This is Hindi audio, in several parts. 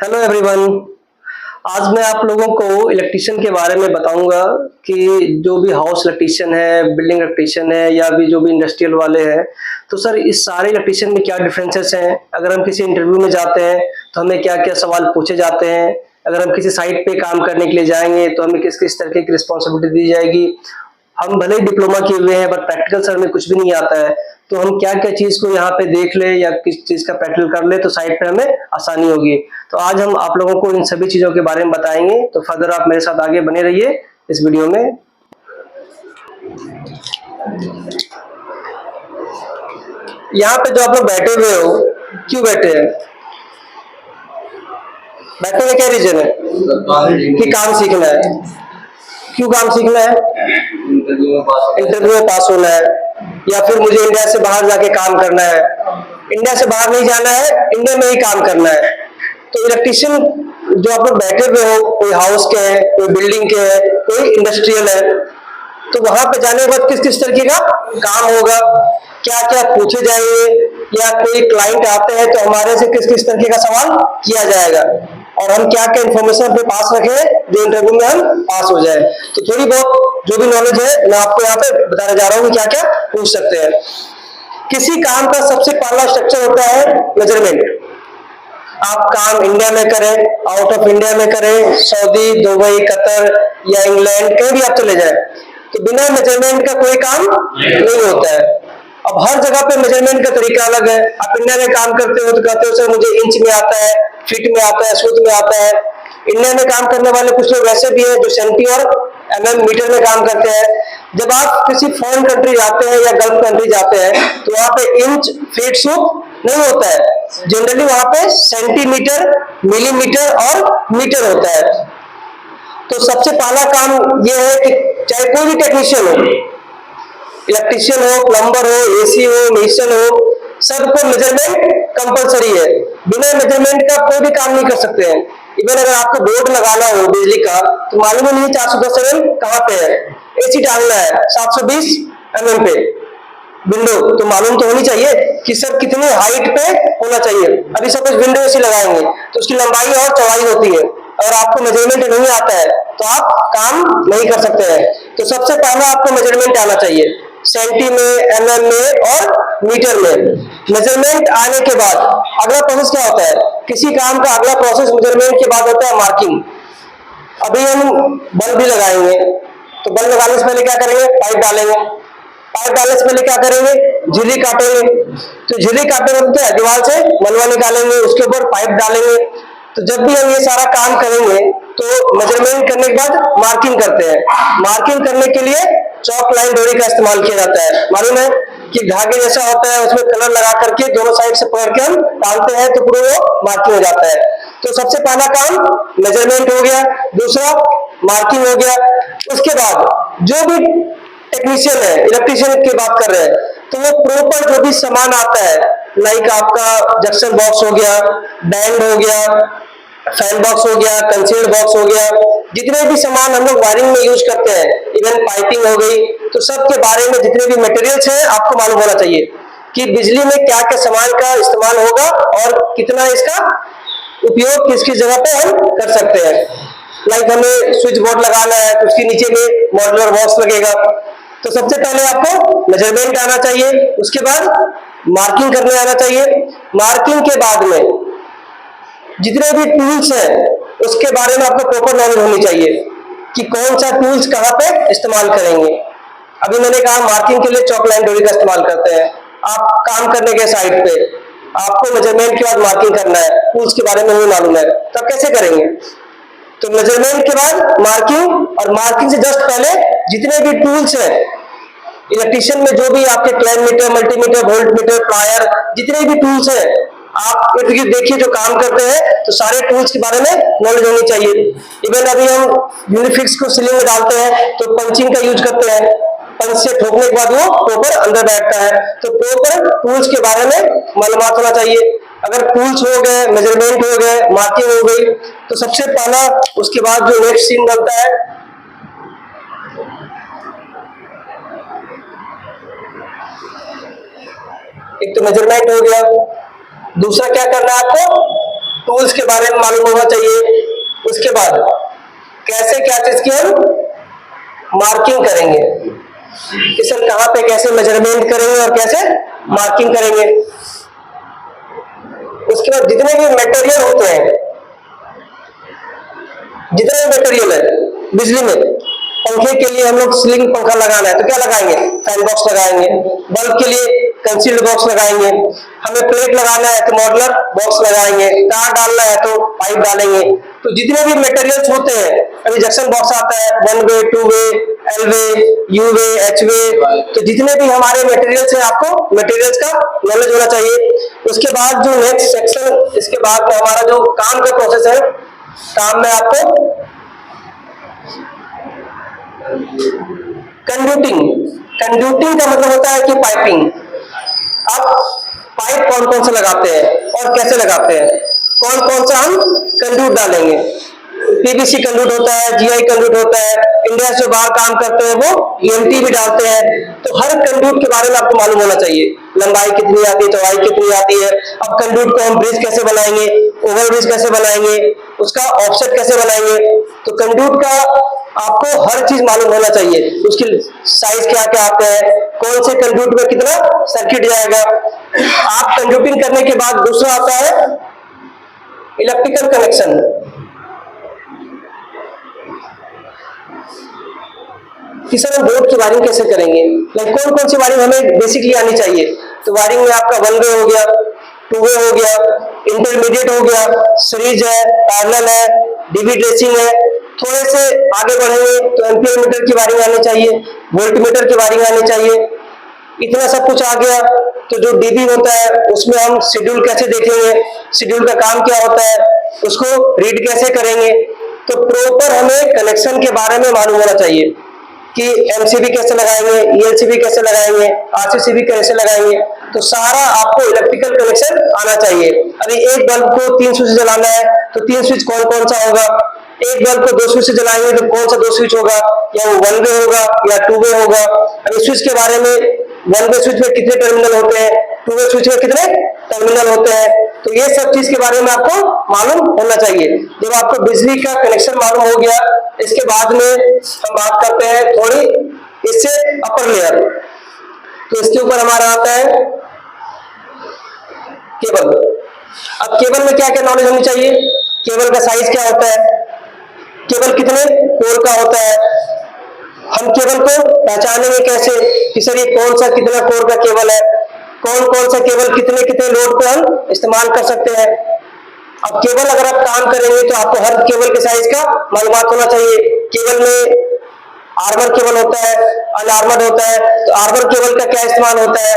Hello everyone. आज मैं आप लोगों को इलेक्ट्रिशियन के बारे में बताऊंगा कि जो भी हाउस इलेक्ट्रिशियन है, बिल्डिंग इलेक्ट्रिशियन है या भी जो भी इंडस्ट्रियल वाले हैं, तो सर इस सारे इलेक्ट्रिशियन में क्या डिफरेंसेस हैं। अगर हम किसी इंटरव्यू में जाते हैं तो हमें क्या क्या सवाल पूछे जाते हैं। अगर हम किसी साइट पे काम करने के लिए जाएंगे तो हमें किस किस तरह की रिस्पॉन्सिबिलिटी दी जाएगी। हम भले ही डिप्लोमा किए हुए हैं बट प्रैक्टिकल सर में कुछ भी नहीं आता है, तो हम क्या क्या चीज को यहाँ पे देख ले या किस चीज का प्रैक्टिकल कर ले तो साइट पे हमें आसानी होगी। तो आज हम आप लोगों को इन सभी चीजों के बारे में बताएंगे, तो फर्दर आप मेरे साथ आगे बने रहिए इस वीडियो में। यहाँ पे जो आप लोग बैठे हुए हो, क्यों बैठे हैं? बैठने का क्या रीजन है? कि काम सीखना है। क्यों काम सीखना है? इंटरव्यू में पास होना है या फिर मुझे इंडिया से बाहर जाके काम करना है। इंडिया से बाहर नहीं जाना है, इंडिया में ही काम करना है। तो इलेक्ट्रिशियन जो आप लोग बैठे हुए हो, कोई हाउस के हैं, कोई बिल्डिंग के हैं, कोई इंडस्ट्रियल है, तो वहां पे जाने के बाद किस किस तरीके का काम होगा, क्या क्या पूछे जाएंगे, या कोई क्लाइंट आते हैं तो हमारे से किस किस तरीके का सवाल किया जाएगा, और हम क्या क्या इन्फॉर्मेशन अपने पास रखें जो इंटरव्यू में हम पास हो जाए। तो थोड़ी बहुत जो भी नॉलेज है मैं आपको यहाँ पे बताने जा रहा हूँ कि क्या क्या पूछ सकते हैं। किसी काम का सबसे पहला स्ट्रक्चर होता है मेजरमेंट। आप काम इंडिया में करें, आउट ऑफ इंडिया में करें, सऊदी, दुबई, कतर या इंग्लैंड, कहीं भी आप चले जाए, तो बिना मेजरमेंट का कोई काम नहीं होता है। अब हर जगह पे मेजरमेंट का तरीका अलग है। आप इंडिया में काम करते हो तो कहते हो सर मुझे इंच में आता है, फीट में आता है, फुट में आता है। इंडिया में काम करने वाले कुछ लोग ऐसे भी हैं जो सेंटी और मीटर में काम करते हैं। जब आप किसी फॉरेन कंट्री जाते हैं या गल्फ कंट्री जाते हैं तो वहां पे इंच, फीट, फुट नहीं होता है। जनरली वहां पे सेंटीमीटर, मिलीमीटर और मीटर होता है। तो सबसे पहला काम यह है कि चाहे कोई भी टेक्नीशियन हो, इलेक्ट्रिशियन हो, प्लम्बर हो, एसी हो, मेसन हो, सबको मेजरमेंट कंपलसरी है। बिना मेजरमेंट का कोई भी काम नहीं कर सकते हैं। इवन अगर आपको बोर्ड लगाना हो बिजली का तो मालूम ही नहीं 410 mm कहाँ पे है। एसी डालना है 720 mm पे विंडो, तो मालूम तो होनी चाहिए कि सर कितनी हाइट पे होना चाहिए। अभी सपोज विंडो एसी लगाएंगे तो उसकी लंबाई और चौड़ाई होती है। अगर आपको मेजरमेंट नहीं आता है तो आप काम नहीं कर सकते हैं। तो सबसे पहला आपको मेजरमेंट आना चाहिए, सेंटी में, एमएम में और मीटर में। मेजरमेंट आने के बाद अगला प्रोसेस क्या होता है? किसी काम का अगला प्रोसेस मेजरमेंट के बाद होता है मार्किंग। अभी हम बल्ब भी लगाएंगे तो बल्ब लगाने से पहले क्या करेंगे? पाइप डालेंगे। पाइप डालने से पहले क्या करेंगे? झिल्ली काटेंगे। तो झिल्ली काटने में क्या है? दीवार से मलवा निकालेंगे, उसके ऊपर पाइप डालेंगे। तो जब भी हम ये सारा काम करेंगे तो मेजरमेंट करने के बाद मार्किंग करते हैं। मार्किंग करने के लिए चौक लाइन डोरी का इस्तेमाल किया जाता है। मालूम है कि धागे जैसा होता है, उसमें कलर लगा करके दोनों साइड से पकड़ के हम डालते हैं तो पूरा वो मार्किंग हो जाता है। तो सबसे पहला काम मेजरमेंट हो गया, दूसरा मार्किंग हो गया। उसके बाद जो भी टेक्नीशियन है, इलेक्ट्रिशियन की बात कर रहे हैं, तो वो प्रॉपर जो भी सामान आता है, लाइक आपका जंक्शन बॉक्स हो गया, बैंड हो गया, फैन बॉक्स हो गया, कंसील्ड बॉक्स हो गया, जितने भी सामान हम लोग वायरिंग में यूज करते हैं, इवन पाइपिंग हो गई, तो सब के बारे में जितने भी मटेरियल्स हैं आपको मालूम होना चाहिए कि बिजली में क्या क्या सामान का इस्तेमाल होगा और कितना इसका उपयोग किस किस जगह पे हम कर सकते हैं। लाइक हमें स्विच बोर्ड लगाना है तो उसके नीचे में मॉड्यूलर बॉक्स लगेगा। तो सबसे पहले आपको मेजरमेंट आना चाहिए, उसके बाद मार्किंग करने आना चाहिए। मार्किंग के बाद में जितने भी टूल्स हैं उसके बारे में आपको प्रॉपर नॉलेज होनी चाहिए कि कौन सा टूल्स कहाँ पे इस्तेमाल करेंगे। अभी मैंने कहा मार्किंग के लिए चॉक लाइन डोरी का इस्तेमाल करते हैं। आप काम करने के साइड पे आपको मेजरमेंट के बाद मार्किंग करना है, टूल्स के बारे में नहीं मालूम है तो आप कैसे करेंगे? तो मेजरमेंट के बाद मार्किंग, और मार्किंग से जस्ट पहले जितने भी टूल्स हैं इलेक्ट्रिशियन में, जो भी आपके clam metre, multimeter, volt meter, plier, जितने भी टूल्स हैं आप देखिए जो काम करते हैं तो सारे टूल्स के बारे में नॉलेज होनी चाहिए। इवन अभी हम यूनिफिक्स को सीलिंग में डालते हैं तो पंचिंग का यूज करते हैं, पंच से ठोकने के बाद वो प्रॉपर अंदर बैठता है। तो प्रॉपर टूल्स के बारे में मालूमात होना चाहिए। अगर टूल्स हो गए, मेजरमेंट हो गए, मार्किंग हो गई, तो सबसे पहला उसके बाद जो नेक्स्ट सीन बनता है, एक तो मेजरमेंट हो गया, दूसरा क्या करना है आपको? टूल्स के बारे में मालूम होना चाहिए। उसके बाद कैसे क्या चीज की हम मार्किंग करेंगे, कि सर कहां पे कैसे मेजरमेंट करेंगे और कैसे मार्किंग करेंगे। उसके बाद जितने भी मटेरियल होते हैं, जितने मटेरियल है बिजली में, पंखे के लिए हम लोग सीलिंग पंखा लगाना है तो क्या लगाएंगे, फैन बॉक्स लगाएंगे। बल्ब के लिए कंसील्ड बॉक्स लगाएंगे। हमें प्लेट लगाना है तो मॉडुलर बॉक्स लगाएंगे। तार डालना है तो पाइप डालेंगे। तो जितने भी मटेरियल्स होते हैं, अभी जंक्शन बॉक्स आता है 1 way 2 way L way U way H way, तो जितने भी हमारे मटेरियल्स हैं आपको मटेरियल्स का नॉलेज होना चाहिए। उसके बाद जो नेक्स्ट सेक्शन, इसके बाद का हमारा जो काम का प्रोसेस है, काम में आपको कंड्यूटिंग, कंड्यूटिंग का मतलब होता है कि पाइपिंग। आप पाइप कौन कौन से लगाते हैं और कैसे लगाते हैं, कौन कौन सा हम कंड्यूट डालेंगे। पीवीसी कंड्यूट होता है, जीआई कंड्यूट होता है, इंडिया से बाहर काम करते हैं वो ईएमटी भी डालते हैं। तो हर कंड्यूट के बारे में आपको मालूम होना चाहिए, लंबाई कितनी आती है, चौड़ाई कितनी आती है। अब कंड्यूट को हम ब्रिज कैसे बनाएंगे, ओवर ब्रिज कैसे बनाएंगे, उसका ऑफसेट कैसे बनाएंगे। तो कंड्यूट का आपको हर चीज मालूम होना चाहिए, उसकी साइज क्या क्या आते हैं, कौन से कंड्यूट में कितना सर्किट जाएगा। आप कंड्यूटिंग करने के बाद दूसरा आता है इलेक्ट्रिकल कनेक्शन। कि सर हम बोर्ड की वायरिंग कैसे करेंगे, लाइक कौन कौन सी वायरिंग हमें बेसिकली आनी चाहिए। तो वायरिंग में आपका 1 वे हो गया, 2 वे हो गया, इंटरमीडिएट हो गया, सीरीज है, पैरेलल है, डीबी ड्रेसिंग है। थोड़े से आगे बढ़ेंगे तो एम्पीयर मीटर की वायरिंग आनी चाहिए, वोल्ट मीटर की वायरिंग आनी चाहिए। इतना सब कुछ आ गया तो जो डीबी होता है उसमें हम शेड्यूल कैसे देखेंगे, शेड्यूल का काम क्या होता है, उसको रीड कैसे करेंगे। तो प्रॉपर हमें कनेक्शन के बारे में मालूम होना चाहिए कि एमसीबी कैसे लगाएंगे, ईएलसीबी कैसे लगाएंगे, आरसीसीबी कैसे लगाएंगे। तो सारा आपको इलेक्ट्रिकल कनेक्शन आना चाहिए। अभी एक बल्ब को 3 स्विच जलाना है तो 3 स्विच कौन कौन सा होगा, एक बल्ब को 2 स्विच से जलाएंगे तो कौन सा 2 स्विच होगा, या वो 1 वे होगा या 2 वे होगा। अभी स्विच के बारे में 1 वे स्विच में कितने टर्मिनल होते हैं, 2 वे स्विच में कितने टर्मिनल होते हैं। तो ये सब चीज के बारे में आपको मालूम होना चाहिए। जब आपको बिजली का कनेक्शन मालूम हो गया, इसके बाद में हम बात करते हैं थोड़ी इससे अपर लेयर। तो इसके ऊपर हमारा आता है केबल। अब केबल में क्या क्या नॉलेज होनी चाहिए, केबल का साइज क्या होता है, केबल कितने कोर का होता है, हम केबल को पहचानेंगे कैसे कि सर ये कौन सा कितना कोर का केबल है, कौन कौन सा केबल कितने कितने लोड पे हम इस्तेमाल कर सकते हैं। अब केबल अगर आप काम करेंगे तो आपको हर केबल के साइज का मालूमात होना चाहिए। केबल में आर्मर केबल होता है, अनआर्मर्ड होता है। तो आर्मर केबल का क्या इस्तेमाल होता है,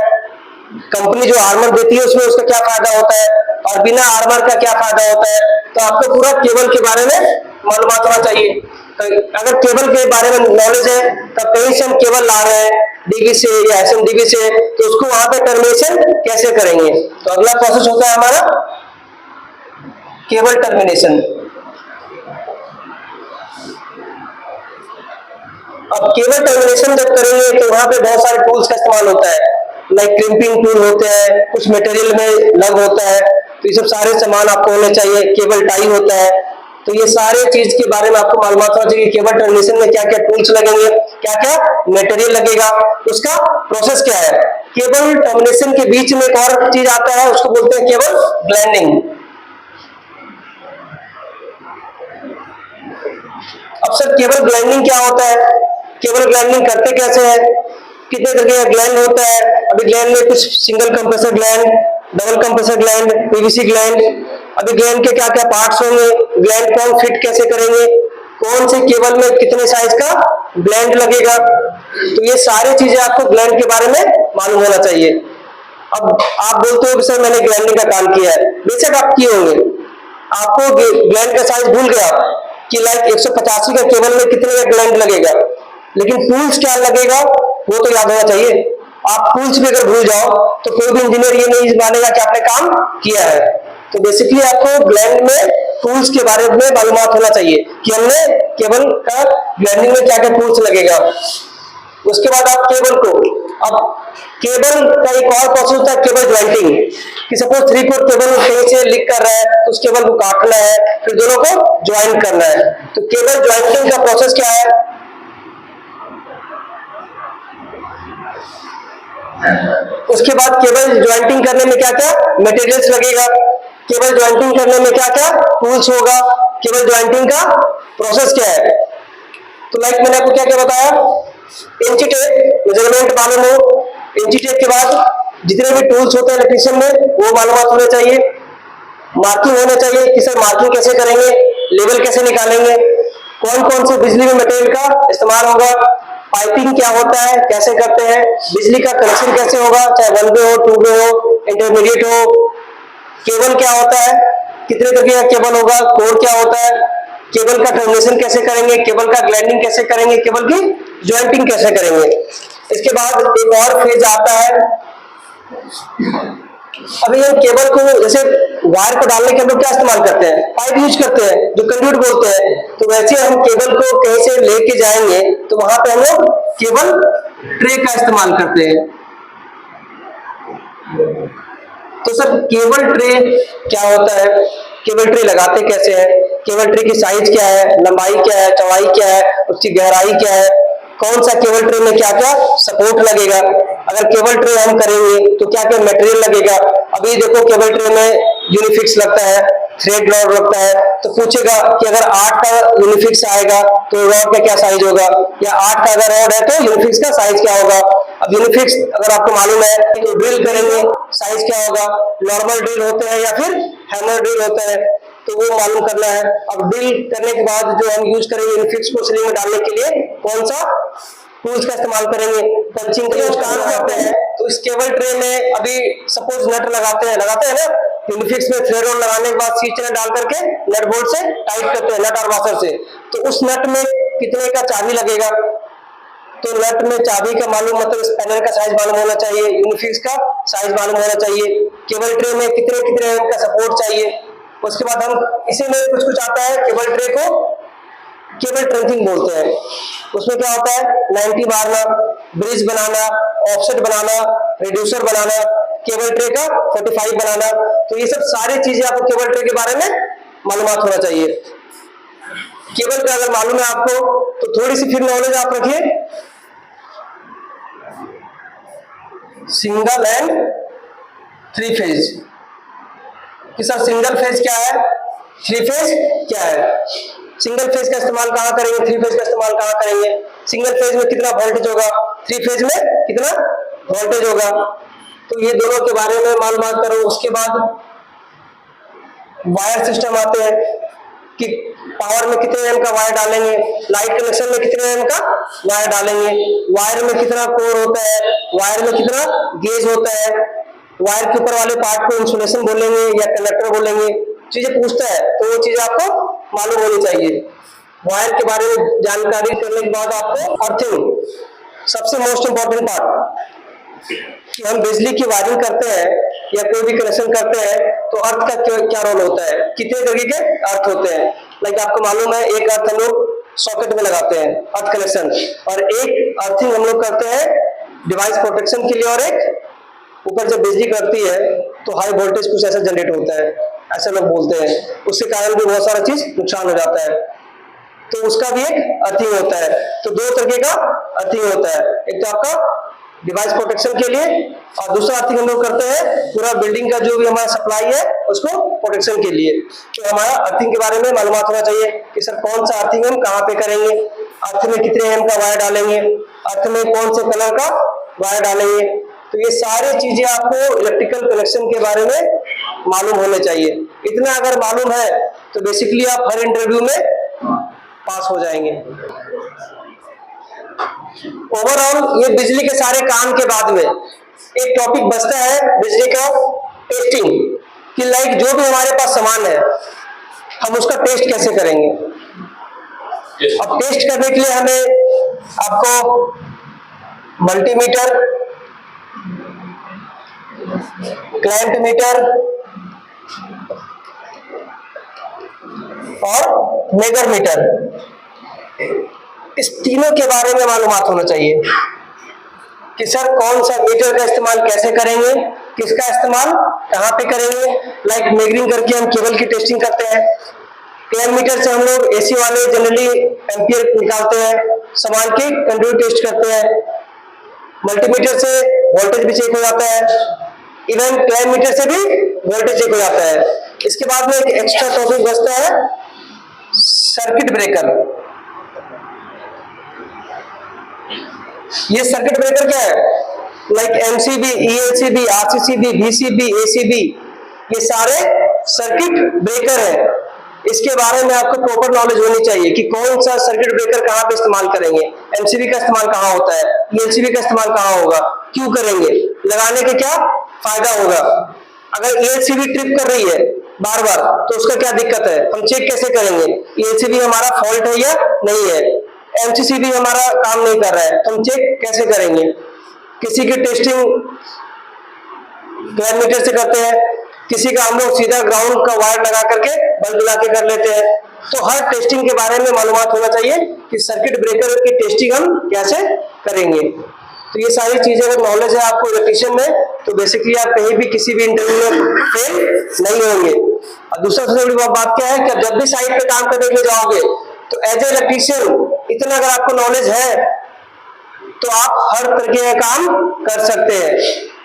कंपनी जो आर्मर देती है उसमें उसका क्या फायदा होता है, और बिना आर्मर का क्या फायदा होता है। तो आपको पूरा केबल के बारे में मालूमात होना चाहिए। तो अगर केबल के बारे में नॉलेज है तो कहीं से हम केबल ला रहे हैं डीबी से या एसएमडीबी से, तो उसको वहां पे टर्मिनेशन कैसे करेंगे। तो अगला प्रोसेस होता है हमारा केबल टर्मिनेशन। अब केबल टर्मिनेशन जब करेंगे तो वहां पे बहुत सारे टूल्स का इस्तेमाल होता है, लाइक क्रिम्पिंग टूल होते हैं, कुछ मटेरियल में लग होता है। तो ये सब सारे सामान आपको होने चाहिए। केबल टाई होता है। तो ये सारे चीज के बारे में आपको मालूमात होना चाहिए। केबल टर्मिनेशन में क्या क्या टूल्स लगेंगे, क्या क्या मटेरियल लगेगा, उसका प्रोसेस क्या है। केबल टर्मिनेशन के बीच में एक और चीज आता है, उसको बोलते हैं केबल ग्लैंडिंग। अब सर केबल ग्लैंडिंग क्या होता है, केबल ग्लैंडिंग करते कैसे है, कितने तरह का ग्लैंड होता है। अभी ग्लैंड में कुछ single compressor gland, double compressor gland, PVC gland. अभी ग्लैंड के क्या क्या पार्ट्स होंगे, ग्लैंड को हम फिट कैसे करेंगे, कौन से केबल में कितने साइज का ग्लैंड लगेगा। तो ये सारी चीजें आपको ग्लैंड के बारे में मालूम होना चाहिए। अब आप बोलते हो कि सर मैंने ग्लैंडिंग का काम किया है, बेशक आप किए होंगे, आपको ग्लैंड का साइज भूल गया कि लाइक 185 का केबल में कितने का ग्लैंड लगेगा, लेकिन टूल्स क्या लगेगा वो तो याद होना चाहिए। आप टूल्स भी अगर भूल जाओ तो कोई भी इंजीनियर ये नहीं मानेगा कि आपने काम किया है। तो बेसिकली आपको ग्लैंड में टूल्स के बारे में मालूमात होना चाहिए कि हमने केबल का ग्लैंडिंग में क्या क्या टूल्स लगेगा। उसके बाद आप केबल को, अब केबल का एक और प्रोसेस होता है केबल ज्वाइंटिंग, कि सपोज 3 कोर केबल कहीं से लीक कर रहा है तो उस केबल को काटना है, फिर दोनों को ज्वाइन करना है। तो केबल ज्वाइंटिंग का प्रोसेस क्या है? उसके बाद केबल ज्वाइंटिंग करने में क्या क्या मटेरियल्स लगेगा, केबल ज्वाइंटिंग करने में क्या क्या टूल्स होगा, केबल ज्वाइंटिंग का प्रोसेस क्या है। तो लाइक मैंने आपको क्या क्या बताया, इंची टेप मेजरमेंट मालूम हो, इंची टेप के बाद जितने भी टूल्स होते हैं इलेक्ट्रिशियन में वो मालूमात होने चाहिए, मार्किंग होना चाहिए कि सर मार्किंग कैसे करेंगे, लेवल कैसे निकालेंगे, कौन कौन से बिजली में मटेरियल का इस्तेमाल होगा, पाइपिंग क्या होता है, कैसे करते हैं, बिजली का कनेक्शन कैसे होगा, चाहे 1 वे हो, 2 वे हो, इंटरमीडिएट हो, केबल क्या होता है, कितने तरीके का केबल होगा, कोर क्या होता है, केबल का टर्मिनेशन कैसे करेंगे, केबल का ग्लैंडिंग कैसे करेंगे, केबल की ज्वाइंटिंग कैसे करेंगे। इसके बाद एक और फेज आता है, अभी हम केबल को जैसे वायर को डालने के हम लोग क्या इस्तेमाल करते हैं, पाइप यूज करते हैं जो कंड्यूट बोलते हैं। तो वैसे हम केबल को कहीं से लेके जाएंगे तो वहां पे हम लोग केबल ट्रे का इस्तेमाल करते हैं। तो सर केबल ट्रे क्या होता है, केबल ट्रे लगाते कैसे हैं, केबल ट्रे की साइज क्या है, लंबाई क्या है, चौड़ाई क्या है, उसकी गहराई क्या है, कौन सा केबल ट्रे में क्या क्या सपोर्ट लगेगा, अगर केबल ट्रे हम करेंगे तो क्या क्या मटेरियल लगेगा। अभी देखो केबल ट्रे में यूनिफिक्स लगता है, थ्रेड रॉड लगता है, तो पूछेगा कि अगर 8 का यूनिफिक्स आएगा तो रॉड का क्या साइज होगा, या 8 का अगर रॉड है तो यूनिफिक्स का साइज क्या होगा। अब यूनिफिक्स अगर आपको मालूम है तो ड्रिल करेंगे साइज क्या होगा, नॉर्मल ड्रिल होते हैं या फिर हैमर ड्रिल होता है, तो वो मालूम करना है। अब ड्रिल करने के बाद जो हम यूज करेंगे यूनिफिक्स को सीलिंग में डालने के लिए कौन सा टूल्स का इस्तेमाल करेंगे, पंचिंग का यूज करते हैं। तो इस केबल ट्रे में अभी सपोज नट लगाते हैं ना, यूनिफिक्स में थ्रेड रोल लगाने के बाद सीच नट डाल करके नट बोल्ट से टाइट करते हैं, नट और वाशर से। तो उस नट में कितने का चाबी लगेगा, तो नट में चाबी का मालूम, मतलब स्पैनर का साइज मालूम होना चाहिए, यूनिफिक्स का साइज मालूम होना चाहिए, केबल ट्रे में कितने कितने एम का सपोर्ट चाहिए। उसके बाद हम इसी में कुछ कुछ आता है, केबल ट्रे को केबल ट्रंकिंग बोलते हैं। उसमें क्या होता है, 90 मारना, ब्रिज बनाना, ऑफसेट बनाना, रिड्यूसर बनाना, केबल ट्रे का 45 बनाना। तो ये सब सारी चीजें आपको केबल ट्रे के बारे में मालूमात होना चाहिए। केबल का अगर मालूम है आपको तो थोड़ी सी फिर नॉलेज आप रखिए, सिंगल एंड 3 फेज, कि सर सिंगल फेज क्या है, 3 फेज क्या है, सिंगल फेज का इस्तेमाल कहां करेंगे, 3 फेज का इस्तेमाल कहां करेंगे, सिंगल फेज में कितना वोल्टेज होगा, 3 फेज में कितना वोल्टेज होगा। तो ये दोनों के बारे में मालूमात करो। उसके बाद वायर सिस्टम आते हैं कि पावर में कितने एम का वायर डालेंगे, लाइट कनेक्शन में कितने एम का वायर डालेंगे, वायर में कितना कोर होता है, वायर में कितना गेज होता है, वायर के ऊपर वाले पार्ट को इंसुलेशन बोलेंगे या कंडक्टर बोलेंगे, चीजें पूछता है। तो वो चीजें आपको मालूम होनी चाहिए। वायर के बारे में जानकारी करने के बाद आपको अर्थिंग, सबसे मोस्ट इंपॉर्टेंट पार्ट, कि हम बिजली की वायरिंग करते हैं या कोई भी कनेक्शन करते हैं तो अर्थ का क्या रोल होता है, कितने तरीके के अर्थ होते हैं। लाइक आपको मालूम है एक अर्थ हम लोग सॉकेट में लगाते हैं अर्थ कनेक्शन, और एक अर्थिंग हम लोग करते हैं डिवाइस प्रोटेक्शन के लिए, और एक ऊपर जब बिजली करती है तो हाई वोल्टेज कुछ ऐसा जनरेट होता है, ऐसा लोग बोलते हैं, उसके कारण भी बहुत सारा चीज नुकसान हो जाता है, तो उसका भी एक अर्थिंग होता है। तो 2 तरीके का अर्थिंग होता है, एक तो आपका डिवाइस प्रोटेक्शन के लिए, और दूसरा अर्थिंग हम लोग करते हैं पूरा बिल्डिंग का जो भी हमारा सप्लाई है उसको प्रोटेक्शन के लिए। तो हमारा अर्थिंग के बारे में मालूमात होना चाहिए कि सर कौन सा अर्थिंग हम कहाँ पे करेंगे, अर्थ में कितने एम का वायर डालेंगे, अर्थ में कौन से कलर का वायर डालेंगे। तो ये सारी चीजें आपको इलेक्ट्रिकल कनेक्शन के बारे में मालूम होने चाहिए। इतना अगर मालूम है तो बेसिकली आप हर इंटरव्यू में पास हो जाएंगे। ओवरऑल ये बिजली के सारे काम के बाद में एक टॉपिक बचता है बिजली का टेस्टिंग, कि लाइक जो भी हमारे पास सामान है हम उसका टेस्ट कैसे करेंगे। अब टेस्ट करने के लिए हमें आपको मल्टीमीटर, क्लैंप मीटर और मेगर मीटर, इस तीनों के बारे में मालूमात होना चाहिए। कि सर कौन सा मीटर का इस्तेमाल कैसे करेंगे, किसका इस्तेमाल कहाँ पे करेंगे। लाइक मेजरिंग करके हम केबल की टेस्टिंग करते हैं। क्लैम मीटर से हम लोग एसी वाले जनरली एम्पियर निकालते हैं, सामान की कंट्रोल टेस्ट करते हैं। मल्टीमीटर से वोल्टेज भी चेक हो जाता है, इवन क्लैम मीटर से भी वोल्टेज चेक हो जाता है। इसके बाद में एक एक्स्ट्रा टॉपिक बचता है सर्किट ब्रेकर। ये सर्किट ब्रेकर क्या है? Like MCB, ELCB, RCCB, VCB, ACB, ये सारे सर्किट ब्रेकर है। इसके बारे में आपको प्रॉपर नॉलेज होनी चाहिए कि कौन सा सर्किट ब्रेकर कहाँ पे इस्तेमाल करेंगे, एमसीबी का इस्तेमाल कहाँ होता है, ईएलसीबी का इस्तेमाल कहाँ होगा, क्यों करेंगे, लगाने के क्या फायदा होगा। अगर ईएलसीबी ट्रिप कर रही है बार बार तो उसका क्या दिक्कत है, हम चेक कैसे करेंगे ईएलसीबी हमारा फॉल्ट है या नहीं है। एमसीसीबी हमारा काम नहीं कर रहा है तो हम चेक कैसे करेंगे। किसी की टेस्टिंग क्लैम मीटर से करते हैं, किसी का हम लोग सीधा ग्राउंड का वायर लगा करके बल्ब लगा के कर लेते हैं। तो हर टेस्टिंग के बारे में मालूमात होना चाहिए कि सर्किट ब्रेकर की टेस्टिंग हम कैसे करेंगे। तो ये सारी चीजें अगर नॉलेज है आपको इलेक्ट्रीशियन में तो बेसिकली आप कहीं भी किसी भी इंटरव्यू में फेल नहीं होंगे। और दूसरा सबसे बड़ी बात क्या है कि जब भी साइट पे काम करने के लिए जाओगे तो एज ए इलेक्ट्रीशियन इतना अगर आपको नॉलेज है तो आप हर तरीके का काम कर सकते हैं।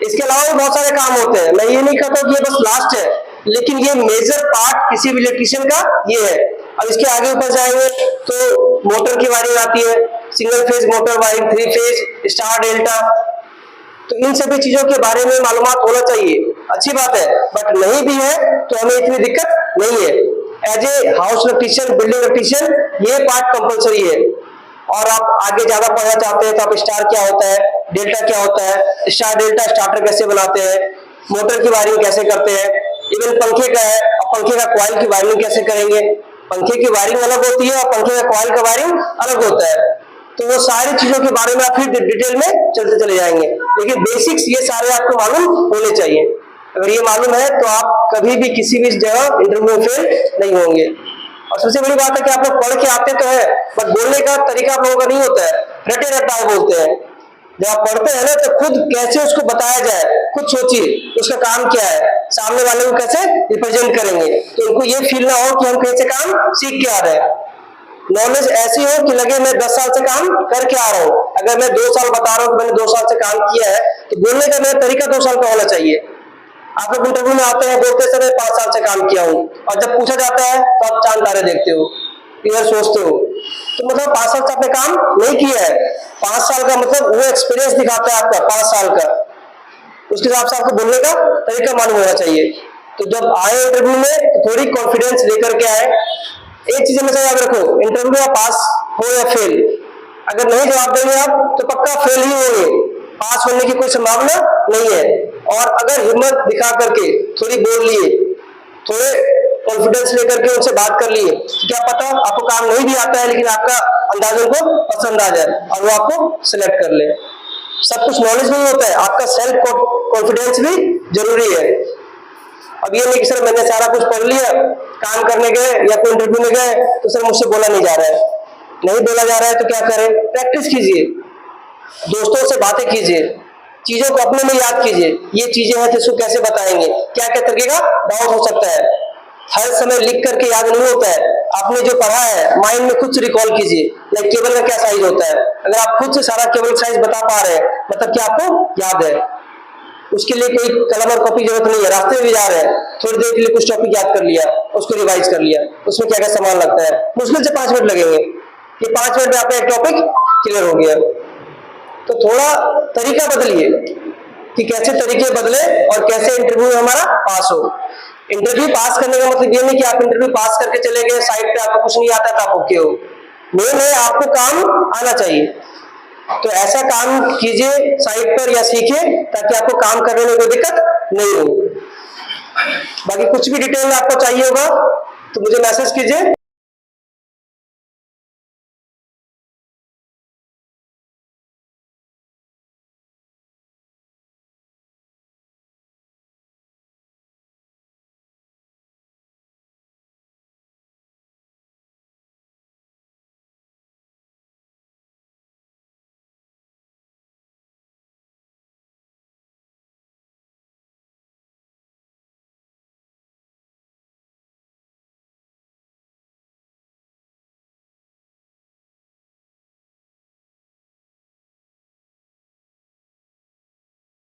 इसके अलावा भी बहुत सारे काम होते हैं, मैं ये नहीं कहता कि ये बस लास्ट है, लेकिन ये मेजर पार्ट किसी भी इलेक्ट्रीशियन का ये है। अब इसके आगे ऊपर जाएंगे तो मोटर की वायरिंग आती है, single phase motor wiring, 3 phase, star delta. तो इन सभी चीजों के बारे में मालूमात होना चाहिए, अच्छी बात है, बट नहीं भी है तो हमें इतनी दिक्कत नहीं है। As a house electrician, building electrician ये पार्ट कंपलसरी है। और आप आगे ज्यादा पढ़ना चाहते हैं तो आप स्टार क्या होता है, डेल्टा क्या होता है, स्टार डेल्टा स्टार्टर कैसे बनाते हैं, मोटर की वायरिंग कैसे करते हैं, इवन पंखे का है और पंखे का कॉइल की वायरिंग कैसे करेंगे। पंखे की वायरिंग अलग होती है और पंखे का कॉइल का वायरिंग अलग होता है। तो वो सारी चीजों के बारे में आप फिर डिटेल में चलते चले जाएंगे, लेकिन बेसिक्स ये सारे आपको मालूम होने चाहिए। अगर ये मालूम है तो आप कभी भी किसी भी जगह इंटरव्यू में फेल नहीं होंगे। और सबसे बड़ी बात है कि आप लोग पढ़ के आते तो है बट बोलने का तरीका आप लोगों का नहीं होता है, रटे रटाए बोलते हैं। जब आप पढ़ते हैं ना तो खुद कैसे उसको बताया जाए, खुद सोचिए उसका काम क्या है, सामने वाले को कैसे रिप्रेजेंट करेंगे, तो उनको ये फील ना हो कि हम कैसे काम सीख के आ रहे हैं। नॉलेज ऐसी हो कि लगे मैं 10 साल से काम करके आ रहा हूँ। अगर मैं 2 साल बता रहा हूँ कि मैंने 2 साल से काम किया है तो बोलने का मेरा तरीका 2 साल का होना चाहिए। आप लोग इंटरव्यू में आते हैं बोलते समय 5 साल से काम किया हूँ और जब पूछा जाता है तो आप चांद तारे देखते हो, इधर सोचते हो, तो मतलब 5 साल से आपने काम नहीं किया है। 5 साल का मतलब वो एक्सपीरियंस दिखाता है आपका 5 साल का, उसके हिसाब से आपको बोलने का तरीका मालूम होना चाहिए। तो जब आए इंटरव्यू में तो थोड़ी कॉन्फिडेंस लेकर के आए। एक चीज हमेशा याद रखो, इंटरव्यू में पास हो या फेल, अगर नहीं जवाब देंगे आप तो पक्का फेल ही होंगे, पास होने की कोई संभावना नहीं है। और अगर हिम्मत दिखा करके थोड़ी बोल लिए, थोड़े कॉन्फिडेंस लेकर के उनसे बात कर लिए, क्या पता आपको काम नहीं भी आता है लेकिन आपका अंदाज उनको पसंद आ जाए और वो आपको सिलेक्ट कर ले। सब कुछ नॉलेज नहीं होता है, आपका सेल्फ कॉन्फिडेंस भी जरूरी है। अब ये नहीं कि सर मैंने सारा कुछ पढ़ लिया, काम करने गए या कोई इंटरव्यू में गए तो सर मुझसे बोला नहीं जा रहा है। नहीं बोला जा रहा है तो क्या करें, प्रैक्टिस कीजिए, दोस्तों से बातें कीजिए, चीजों को अपने में याद कीजिए, ये चीजें हैं तो इसको कैसे बताएंगे, क्या क्या तरीके का डाउट हो सकता है। हर समय लिख करके याद नहीं होता है, आपने जो पढ़ा है माइंड में खुद से रिकॉल कीजिए। लाइक केबल का क्या साइज होता है, अगर आप खुद से सारा केबल साइज बता पा रहे हैं मतलब कि आपको याद है। उसके लिए कोई कलम और कॉपी जरूरत नहीं है, रास्ते में भी जा रहे हैं थोड़ी देर के लिए कुछ टॉपिक याद कर लिया, उसको रिवाइज कर लिया, उसमें क्या क्या सामान लगता है, मुश्किल से 5 मिनट लगेंगे, ये 5 मिनट में आपका एक टॉपिक क्लियर हो गया। तो थोड़ा तरीका बदलिए कि कैसे तरीके बदले और कैसे इंटरव्यू में हमारा पास हो। इंटरव्यू पास करने का मतलब ये नहीं कि आप इंटरव्यू पास करके चले गए, साइड पे आपको कुछ नहीं आता तो आप ओके हो। मेन है आपको काम आना चाहिए, तो ऐसा काम कीजिए साइट पर या सीखिए ताकि आपको काम करने में कोई दिक्कत नहीं हो। बाकी कुछ भी डिटेल आपको चाहिए होगा तो मुझे मैसेज कीजिए,